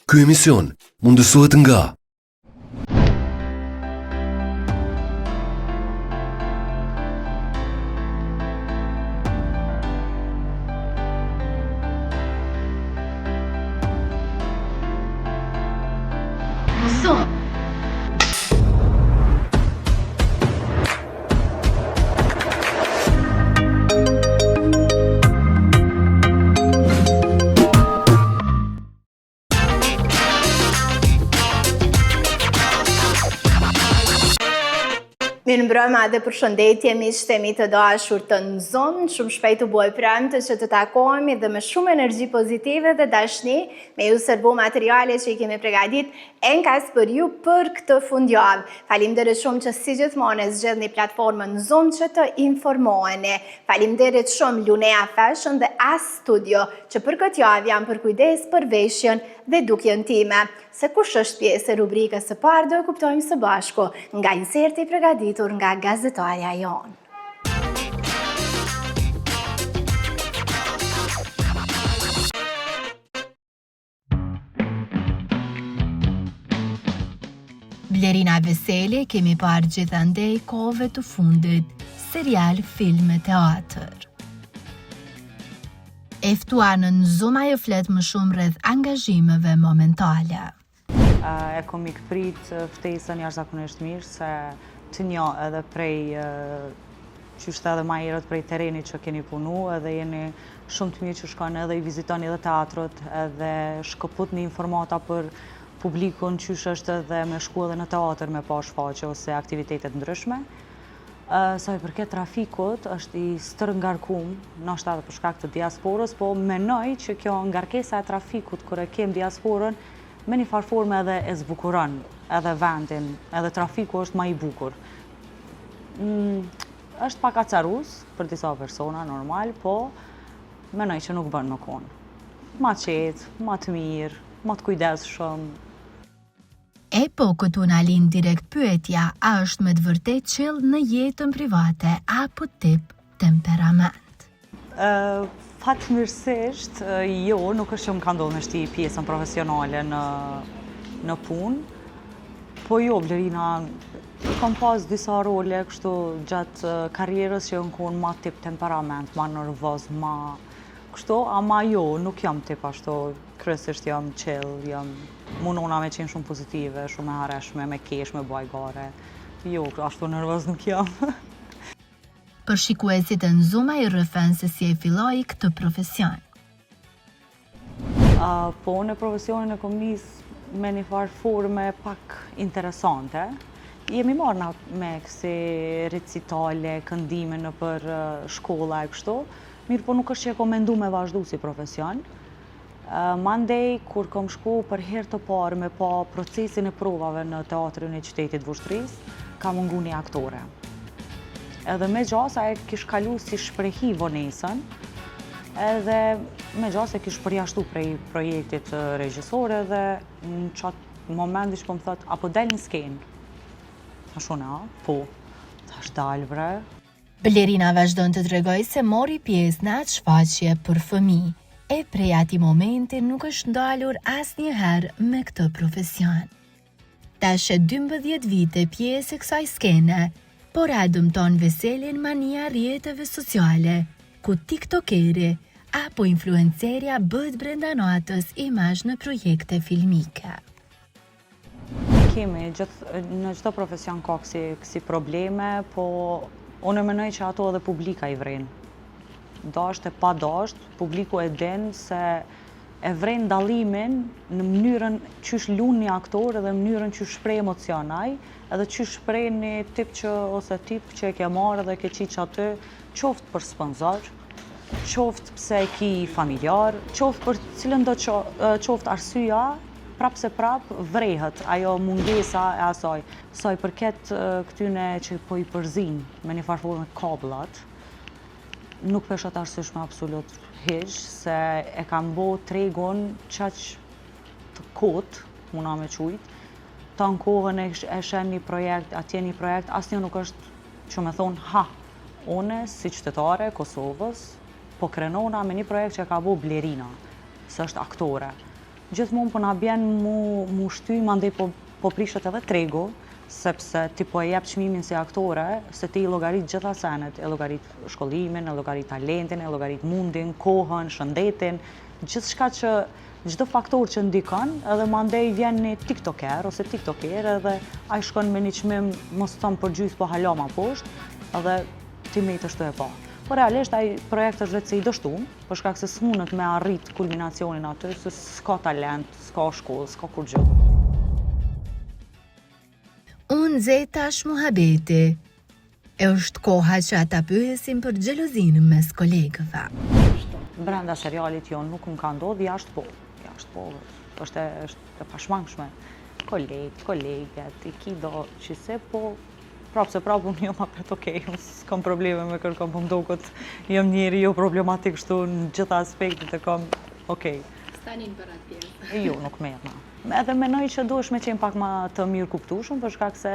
Ky emision mundësohet nga Mirëmbrëma dhe përshëndetje miqtemi të dashur të Nxon, shumë shpejt u bue premte që të takohemi dhe me shumë energji pozitive dhe dashni me ju servu materiale që i kemi përgatitur enkas për ju për këtë fundjavë. Faleminderit shumë që si gjithmonë zgjedhni platformën Nxon që të informoheni. Faleminderit shumë Lunea Fashion dhe As Studio që për këtë javë janë për kujdes për veshjen dhe dukjen time. Se kush është pjesë e rubrikës së parë do e kuptojmë së bashku nga inserti i përgatitur nga gazetarja jonë. Blerina Veseli kemi parë gjithandej kohëve të fundit, serial, film e teatr. E ftuar në Nxon ajo flet më shumë rreth angazhimeve momentale. E kom i këprit ftesën jashtëzakonisht mirë, se të njo edhe prej qyshtë edhe ma herët prej terenit që keni punu, edhe jeni shumë të mirë që shkon edhe i vizitoni edhe teatrot, edhe shkëput një informata për publikun qysh është edhe me shku edhe në teatr me pa shfaqe ose aktivitetet ndryshme. Sa i përket trafikut, është i stërngarkum, nështë edhe për shkak të diasporës, po menoj që kjo ngarkesa e trafikut kër e kem diasporën, me një farforme edhe e zbukuron, edhe vendin, edhe trafiku është ma i bukur. Është pak acarus për disa persona, normal, po menoj që nuk bën më konë. Ma qetë, ma të mirë, ma të kujdes shumë. E po këtu na lind direkt pyetja, a është me të vërtet qill në jetën private apo tip temperament? Fatmirësisht, jo, nuk është që më ka ndodhur me shti pjesën profesionale në punë, po jo, Blerina, kam pas disa role kështu gjatë karrierës që në konë ma tip temperament, ma nervoz, ma kështu, ama jo, nuk jam tip ashtu, kryesisht jam chill, jam munona me qenë shumë pozitive, shumë e hareshme, me kesh, me bajgare, jo, ashtu nervoz nuk jam. Për shikuesit e Nxon i rrëfen se si e filloi këtë profesion. Po, në profesionin e kom nisë me një farë forme pak interesante. Jemi marrë me kësi recitale, këndime në për shkolla e kështu, mirë po nuk është që e kom mendu me vazhdu si profesion. Mandej, kur kom shku për herë të parë me pa procesin e provave në teatrin e qytetit Vushtris, ka mungu një aktore. Edhe me gjasa e kish kalu si shprehi vonesën, edhe me gjasa e kish përjashtu prej projektit regjisore dhe në qatë moment ishë po më thot, apo del në skenë? Tha shuna, po, thash dal bre. Blerina vazhdon të tregoj se mori pjesë në atë shfaqje për fëmijë, e prej ati momenti nuk është ndalur asnjëherë me këtë profesion. Tash e 12 vite pjesë e kësaj skene, por a dëmton Veselin mania rrjeteve sociale, ku tiktokeri apo influencerja bëhet brenda natës imazh në projekte filmike. Kemi, në çdo profesion ka kësi probleme, po unë menoj që ato edhe publika i vren. Dasht e pa dasht, publiku e din se e vren dallimin në mënyrën qysh lun një aktor edhe mënyrën qysh shpreh emocionaj, edhe qysh shpreh një tip ose tip që e ke marrë dhe ke qiq aty, qoftë për sponsor, qoftë pse e ki familjar, qoftë për cilën do qoftë arsyeja, prap se prap vrehet ajo mungesa e asaj. Sa i përket këtyne që po i përzin me një farforme kabullat, nuk peshat arsyeshme absolut hiq, se e kam bo tregun qaq të kot, muna me qujt, ta në kohën e shen një projekt, atje një projekt, asnjë nuk është që me thonë, ha, une si qytetare Kosovës, po krenona me një projekt që ka bo Blerina, se është aktore. gjithmonë po na bjen mu shty, mandej po prishet edhe tregu, sepse ti po e jep çmimin si aktore, se ti i llogarit gjitha senet, e llogarit shkollimin, e llogarit talentin, e llogarit mundin, kohën, shëndetin, gjithçka që çdo faktor që ndikon, edhe mandej vjen një tiktoker ose tiktoker edhe ai shkon me një çmim mos thon për gjys po hala ma poshtë, edhe ti me i të shtu e pa. Po realisht ai projekt është vetë se i dështum, për shkak se s'munët me arrit kulminacionin aty, se s'ka talent, s'ka shkollë, s'ka kur gjë. Unë zetash muhabeti. Është koha që ata pyesin për xhelozinë mes kolegëve. Brenda serialit jonë nuk më ka ndodhur, jashtë po, është e pashmangshme. Kolegët, i kido që se po, prapë unë jam apet okej, unë s'kam probleme me kërkom, po mdokët jam njeri jo problematik shtu në gjitha aspektit e kam okej. Stanin për atë pjesë. Jo, nuk merna. Edhe menoj që duhesh me qenë pak ma të mirë kuptueshëm, për shkak se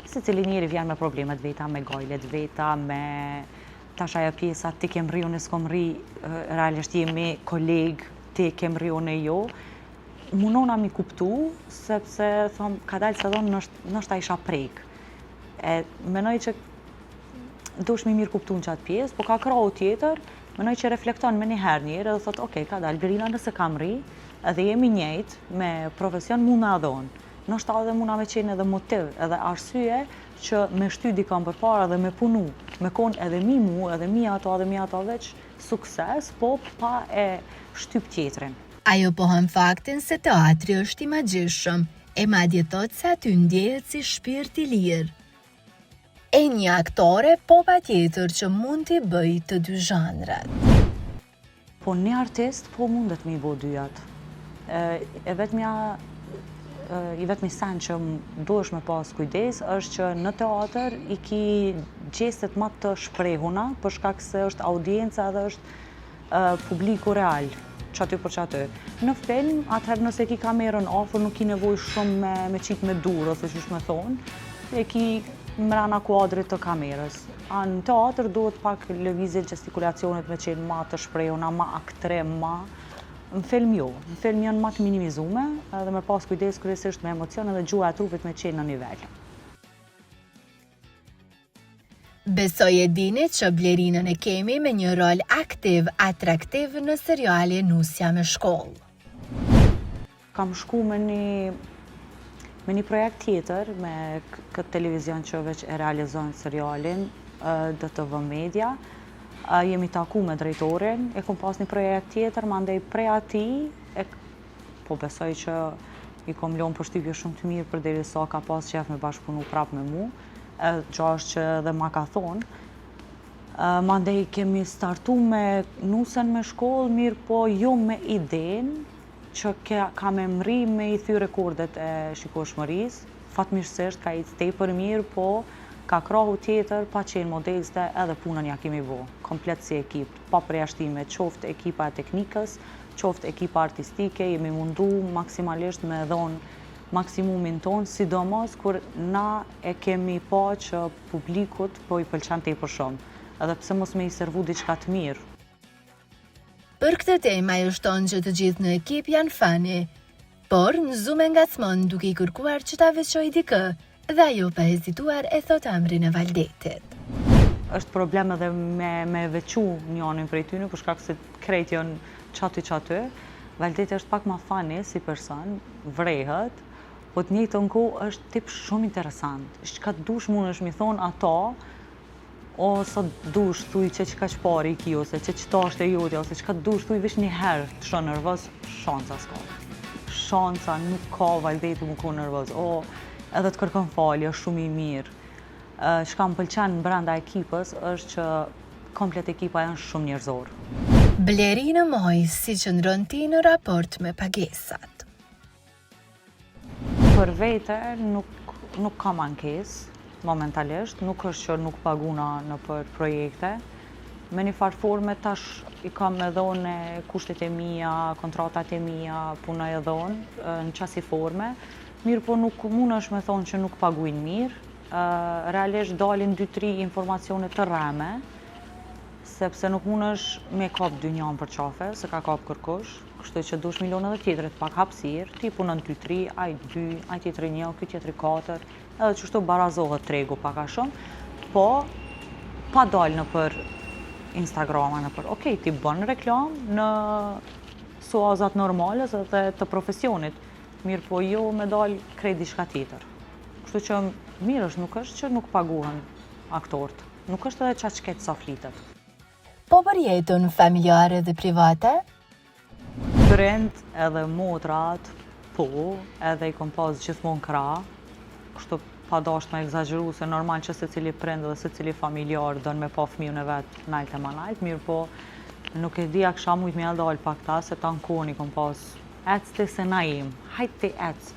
secili njeri vjen me problemet veta, me gojlet veta, me tash ajo pjesa ti kem rri, unë s'kom rri, realisht jemi kolegë, ti kem rri, unë jo. Munona mi kuptu, sepse thom, ka dalë se thonë nështë isha prejkë. Menoj që duhesh mi mirë kuptu në qatë pjesë, po ka krahu tjetër, menoj që reflekton me një herë njërë edhe thot, okej, ka dalë, Berina nëse kam rri, edhe jemi njëjtë me profesion mu me adhonë. Nështë edhe muna me qenë edhe motiv, edhe arsye që me shty dikam për para dhe me punu, me konë edhe mi mu, edhe mi ato veç sukses, po pa e shtyp tjetrin. Ajo pohon faktin se teatri është i magjishëm, e madje thot se aty ndjehet si shpirt i lirë. E një aktore po patjetër që mund t'i bëj të dy zhanrat. Po një artist po mundet me i bo dyjat. I vetmi sen që duhesh me pas kujdes është që në teatr i ki gjestet më të shprehuna për shkak se është audienca dhe është publiku real, qaty për qaty. Në film, atëherë nëse ki kamerën afër nuk ki nevoj shumë me qik me dur ose që shme thonë, e ki mrena kuadrit të kamerës. Në teatr duhet pak lëvizje gestikulacionet me qenë ma të shprehuna, ma aktrem, Në film jo. Në film janë ma të minimizume dhe me pas kujdes kryesisht me emocione dhe gjuha e trupit me qenë në nivel. Besoj e dini që Blerinën e kemi me një rol aktiv, atraktiv në seriale Nusja me shkollë. Kam shku me një projekt tjetër, me këtë televizion që veç e realizojnë serialin, DTV Media. Jemi taku me drejtorin, e kom pas një projekt tjetër, mandej prej ati, po besoj që i kom lonë përshtypje shumë të mirë për deri sa ka pas qef me bashkëpunu prapë me mu, gjash që dhe ma ka thonë. Mandej kemi startu me Nusën me shkollë, mirë po jo me idenë që ka me mri me i thy rekordet e shikoshmërisë. Fatmirësisht ka i stej për mirë, po ka krahu tjetër, pa qenë modeliste, edhe punën ja kemi bo, komplet si ekip, pa përjashtime, qoftë ekipa e teknikës, qoftë ekipa artistike, jemi mundu maksimalisht me dhonë maksimumin tonë, sidomos kur na e kemi pa që publikut po i pëlqen tepër shumë, edhe pse mos me i servu diçka të mirë. Për këtë temë ajo shton që të gjithë në ekip janë fani, por në zume ngacmon duke i kërkuar që ta veçoj dikë, dhe ajo pa hezituar e thot emrin e Valdetit. Është problem edhe me vequ njënin prej tyne, për shkak se krejt janë qaty. Valdeti është pak ma fani si person, vrehët, po të njëjtën kohë është tip shumë interesant. Çka dush mund është mi thonë ata, ose dush thuj që ka qpari i ki, ose që qëta është e jotja, ose çka dush thuj vish një herë të shë nervoz, shanca s'ka. Shanca nuk ka Valdeti mu ko nervoz. Edhe të kërkon falje, është shumë i mirë. Çka më pëlqen brenda ekipës është që komplet ekipa janë shumë njerëzor. Blerinë Moj, si qëndron ti në raport me pagesat? Për vete nuk kam ankesë momentalisht, nuk është që nuk paguna në për projekte. Me një farë forme tash i kam me dhone kushtet e mia, kontratat e mia, punoj e dhone në qasi forme. Mirë po nuk mund është me thonë që nuk paguin mirë, realisht dalin 2-3 informacione të rreme, sepse nuk mundesh me kap dy njanë për qafe, se ka kap kërkush, kështu që dush milion edhe tjetrit pak hapësirë, ti punon 2-3, ai 2, ai tjetri 1, ky tjetri 4, edhe qështu barazohet tregu pak a shumë, po pa dalë në për Instagrama, në për, okej, ti bën reklam në suazat normale dhe të profesionit, mirë po jo me dalë krejt diçka tjetër. Kështu që mirë është, nuk është që nuk paguhen aktorët, nuk është edhe qaç keq sa flitet. Po për jetën familjare dhe private? Prind edhe motrat, po, edhe i kom pas gjithmonë krah, kështu pa dasht me egzageru se normal që se cili prind dhe se cili familjar don me pa fëmijën e vet najt e manajt, mirë po nuk e di a kisha mujt me dal pak ta se ta në koni kom pas ec ti se na im, hajt ti ec.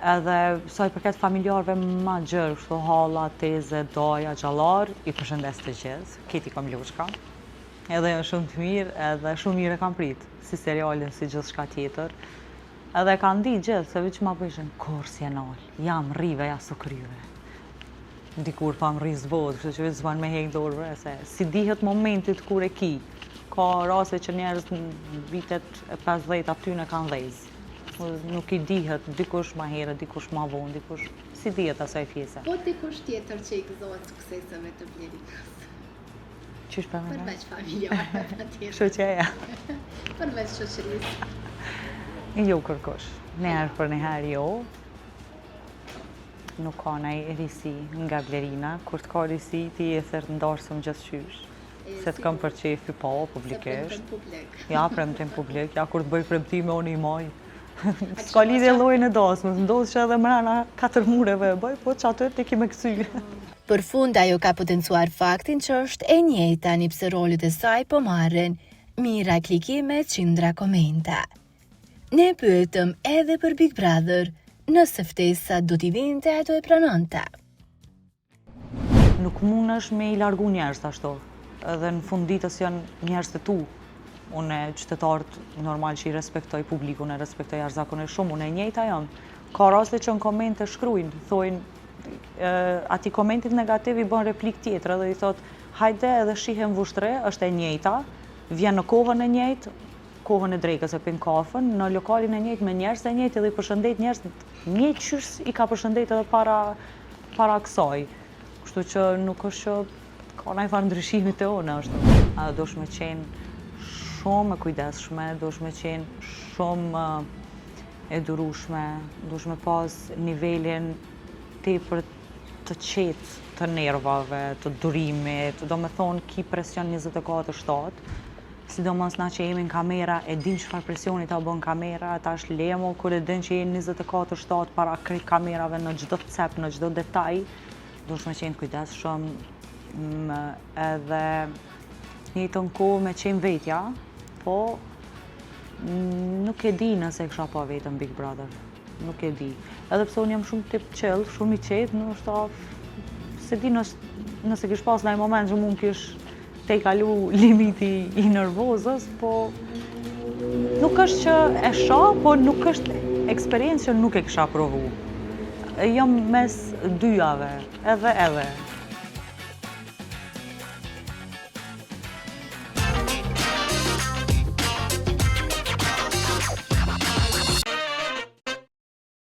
Edhe sa i përket familjarve ma gjërë, kështu halla, teze, doja, gjallar, i përshëndes të gjithë, keti kom lushka. Edhe janë shumë të mirë, edhe shumë mirë e kam prit, si serialin, si gjithë shka tjetër. Edhe kanë di gjithë, se veç ma përshën, kur si e nalë, jam rrive, ja su kryve. Dikur pa më rrizë bodë, kështu që veç zban me hek dorëve, se si dihet momentit kur e ki. Ka rase që njerës në vitet e 50 aty në kanë dhezë. Nuk i dihet, dikush ma herë, dikush ma vonë, dikush si dihet asaj fjese. Po dikush tjetër që i gëzohet sukseseve të Blerikës. Qysh për me? Përveç familjarëve patjetër. Shoqeja. Përveç shoqërisë. Jo kërkush. Njëherë për njëherë jo. Nuk ka nej risi nga Blerina. Kur të ka risi, ti e thërë ndarësëm gjithë se të kam përqefi po, publikisht. Se premtim publik. Ja, premtim publik. Ja, kur të bëj premtime, unë i maj. Ska lidhje lojnë e dasmës, ndodhë që edhe mrena 4 mureve e bëj, po që atë të kime kësy. Për fund ajo ka potencuar faktin që është e njëjta një pse rolet e saj po marren mira klikime, qindra komenta. Ne pyetëm edhe për Big Brother, nëse ftesa do t'i vinte ato e pranonte. Nuk mundesh me i largu njerëz ashtu, edhe në fund ditës janë njerëz të tu. Unë qytetarët normal që i respektoj publikun, e respektoj jashtëzakonisht shumë, unë e njëjta jam. Ka raste që në komente shkrujnë, thojnë ati komentit negativ i bën replik tjetër edhe i thot hajde edhe shihem vushtre, është e njëjta, vjen në kohën e njëjtë, kohën e drekës e pin kafën, në lokalin e njëjtë me njerëz e njëjtë edhe i përshëndet njerëz njëjtë qysh i ka përshëndet edhe para kësaj. Kështu që nuk është që ka ndonjë farë ndryshimi te ona ashtu. Dush me qenë shumë e kujdesshme, dush me qenë shumë e durueshme, dush me pas nivelin tepër të qetë të nervave, të durimit, do me thonë ki presion 24/7, sidomos na që jemi në kamera, e dim çfarë presioni ta bën kamera, ta është lemo, kur e din që jemi 24/7 para krejt kamerave në çdo cep, në çdo detaj, dush me qenë kujdesshëm edhe njëjtën kohë me qenë vetja, po nuk e di nëse kisha pa vetëm Big Brother. Nuk e di. Edhe pse unë jam shumë tip chill, shumë i qetë, se di nëse kish pas ndaj moment që mund kish te i kalu limiti i nervozës, po nuk është që e shoh, po nuk është eksperiencë që nuk e kisha provu. Jam mes dyjave, edhe.